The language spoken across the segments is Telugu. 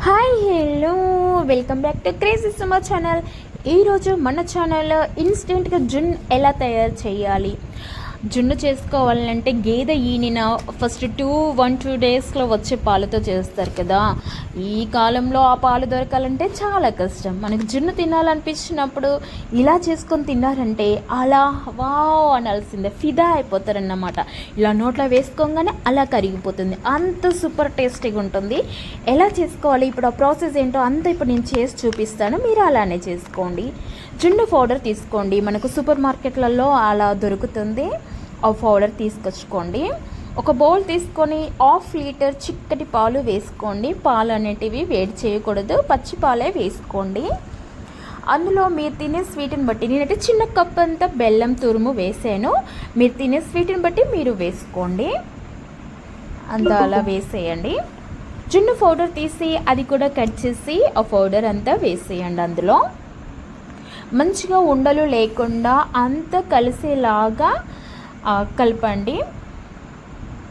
Hi hello welcome back to crazy Suma channel. ఈరోజు మన ఛానల్లో ఇన్స్టెంట్గా జున్ను ఎలా తయారు చేయాలి, జున్ను చేసుకోవాలంటే గేదె ఈనిన ఫస్ట్ 1-2 డేస్లో వచ్చే పాలతో చేస్తారు కదా. ఈ కాలంలో ఆ పాలు దొరకాలంటే చాలా కష్టం. మనకు జున్ను తినాలనిపించినప్పుడు ఇలా చేసుకొని తిన్నారంటే అలా వావ్ అనాల్సిందే, ఫిదా అయిపోతారన్నమాట. ఇలా నోట్లో వేసుకోగానే అలా కరిగిపోతుంది, అంత సూపర్ టేస్టీగా ఉంటుంది. ఎలా చేసుకోవాలి ఇప్పుడు ఆ ప్రాసెస్ ఏంటో అంతా ఇప్పుడు నేను చేసి చూపిస్తాను, మీరు అలానే చేసుకోండి. జున్ను పౌడర్ తీసుకోండి, మనకు సూపర్ మార్కెట్లలో అలా దొరుకుతుంది. ఆ పౌడర్ తీసుకొచ్చుకోండి. ఒక బౌల్ తీసుకొని 1/2 లీటర్ చిక్కటి పాలు వేసుకోండి. పాలు అనేటివి వేడి చేయకూడదు, పచ్చి పాలే వేసుకోండి. అందులో మీరు తినే స్వీట్ని బట్టి, నేనైతే చిన్న కప్ అంతా బెల్లం తురుము వేసాను. మీరు తినే స్వీట్ని బట్టి మీరు వేసుకోండి, అంతా అలా వేసేయండి. జున్ను పౌడర్ తీసి అది కూడా కట్ చేసి ఆ పౌడర్ అంతా వేసేయండి. అందులో మంచిగా ఉండలు లేకుండా అంతా కలిసేలాగా కలపండి.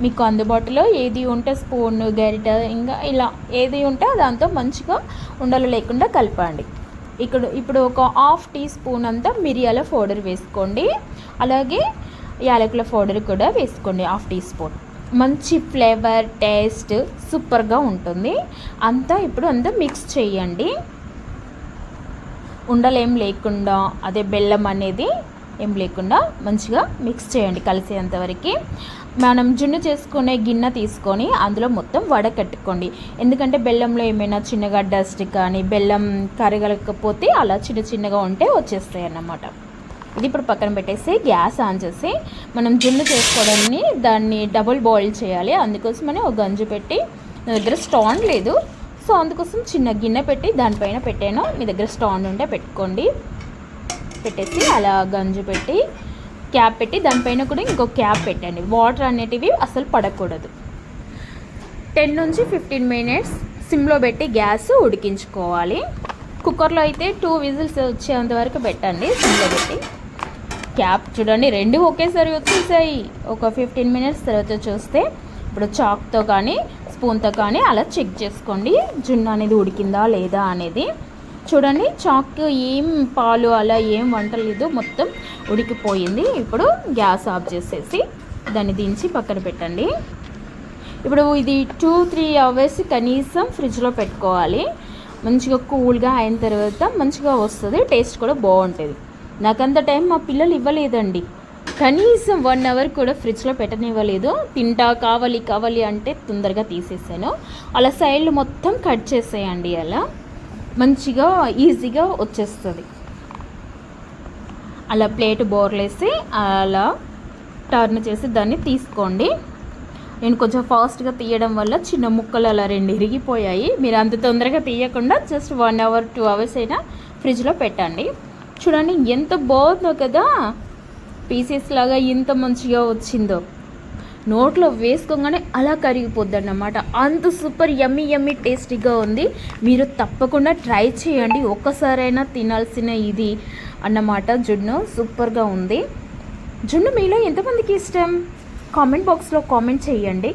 మీకు అందుబాటులో ఏది ఉంటే స్పూన్, గరిట, ఇంకా ఇలా ఏది ఉంటే దాంతో మంచిగా ఉండలు లేకుండా కలపండి. ఇప్పుడు ఒక 1/2 టీ స్పూన్ అంతా మిరియాల పౌడర్ వేసుకోండి. అలాగే యాలకుల పౌడర్ కూడా వేసుకోండి 1/2 టీ స్పూన్. మంచి ఫ్లేవర్, టేస్ట్ సూపర్గా ఉంటుంది. ఇప్పుడు అంతా మిక్స్ చేయండి. ఉండలేం లేకుండా, అదే బెల్లం అనేది ఏం లేకుండా మంచిగా మిక్స్ చేయండి కలిసేంతవరకు. మనం జున్ను చేసుకునే గిన్నె తీసుకొని అందులో మొత్తం వడకట్టుకోండి. ఎందుకంటే బెల్లంలో ఏమైనా చిన్నగా డస్ట్ కానీ బెల్లం కరగలేకపోతే అలా చిన్నగా ఉంటే వచ్చేస్తాయి అన్నమాట. ఇది ఇప్పుడు పక్కన పెట్టేసి గ్యాస్ ఆన్ చేసి మనం జున్ను చేసుకోవడాన్ని దాన్ని డబుల్ బాయిల్ చేయాలి. అందుకోసమని ఒక గంజు పెట్టి, నా దగ్గర స్టాండ్ లేదు సో అందుకోసం చిన్న గిన్నె పెట్టి దానిపైన పెట్టాను. మీ దగ్గర స్టాండ్ ఉంటే పెట్టుకోండి. పెట్టేసి అలా గంజు పెట్టి క్యాప్ పెట్టి దానిపైన కూడా ఇంకో క్యాప్ పెట్టండి. వాటర్ అనేటివి అసలు పడకూడదు. 10 నుంచి 15 మినిట్స్ సిమ్లో పెట్టి గ్యాస్ ఉడికించుకోవాలి. కుక్కర్లో అయితే 2 విజిల్స్ వచ్చేంత వరకు పెట్టండి సిమ్లో పెట్టి. క్యాప్ చూడండి, 2 ఒకేసారి వచ్చేసాయి. ఒక 15 మినిట్స్ తర్వాత చూస్తే ఇప్పుడు చాక్తో కానీ స్పూన్తో కానీ అలా చెక్ చేసుకోండి జున్ను అనేది ఉడికిందా లేదా అనేది. చూడండి, చాక్ ఏం పాలు అలా ఏం వంటలేదు, మొత్తం ఉడికిపోయింది. ఇప్పుడు గ్యాస్ ఆఫ్ చేసేసి దాన్ని దించి పక్కన పెట్టండి. ఇప్పుడు ఇది 2-3 అవర్స్ కనీసం ఫ్రిడ్జ్లో పెట్టుకోవాలి. మంచిగా కూల్గా అయిన తర్వాత మంచిగా వస్తుంది, టేస్ట్ కూడా బాగుంటుంది. నాకంత టైం మా పిల్లలు ఇవ్వలేదండి, కనీసం 1 అవర్ కూడా ఫ్రిడ్జ్లో పెట్టనివ్వలేదు. తింటా కావాలి అంటే తొందరగా తీసేసాను. అలా సైడ్లు మొత్తం కట్ చేసేయండి, అలా మంచిగా ఈజీగా వచ్చేస్తుంది. అలా ప్లేట్ బోర్లేసి అలా టర్న్ చేసి దాన్ని తీసుకోండి. నేను కొంచెం ఫాస్ట్గా తీయడం వల్ల చిన్న ముక్కలు అలా 2 ఇరిగిపోయాయి. మీరు అంత తొందరగా తీయకుండా జస్ట్ 1 అవర్ 2 అవర్స్ అయినా ఫ్రిడ్జ్లో పెట్టండి. చూడండి ఎంత బాగుందో కదా, పీసెస్ లాగా ఎంత మంచిగా వచ్చిందో. నోట్లో వేసుకోగానే అలా కరిగిపోద్ది అన్నమాట. అంత సూపర్ యమ్మీ టేస్టీగా ఉంది. మీరు తప్పకుండా ట్రై చేయండి, ఒక్కసారైనా తినాల్సిన ఇది అన్నమాట. జున్ను సూపర్గా ఉంది. జున్ను మీలో ఎంతమందికి ఇష్టం కామెంట్ బాక్స్లో కామెంట్ చేయండి.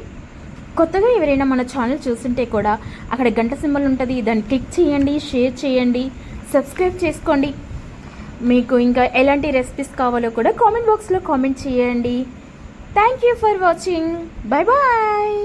కొత్తగా ఎవరైనా మన ఛానల్ చూస్తుంటే కూడా అక్కడ గంట సింబల్ ఉంటుంది, దాన్ని క్లిక్ చేయండి, షేర్ చేయండి, సబ్స్క్రైబ్ చేసుకోండి. మీకు ఇంకా ఎలాంటి రెసిపీస్ కావాలో కూడా కామెంట్ బాక్స్లో కామెంట్ చేయండి. Thank you for watching. Bye bye.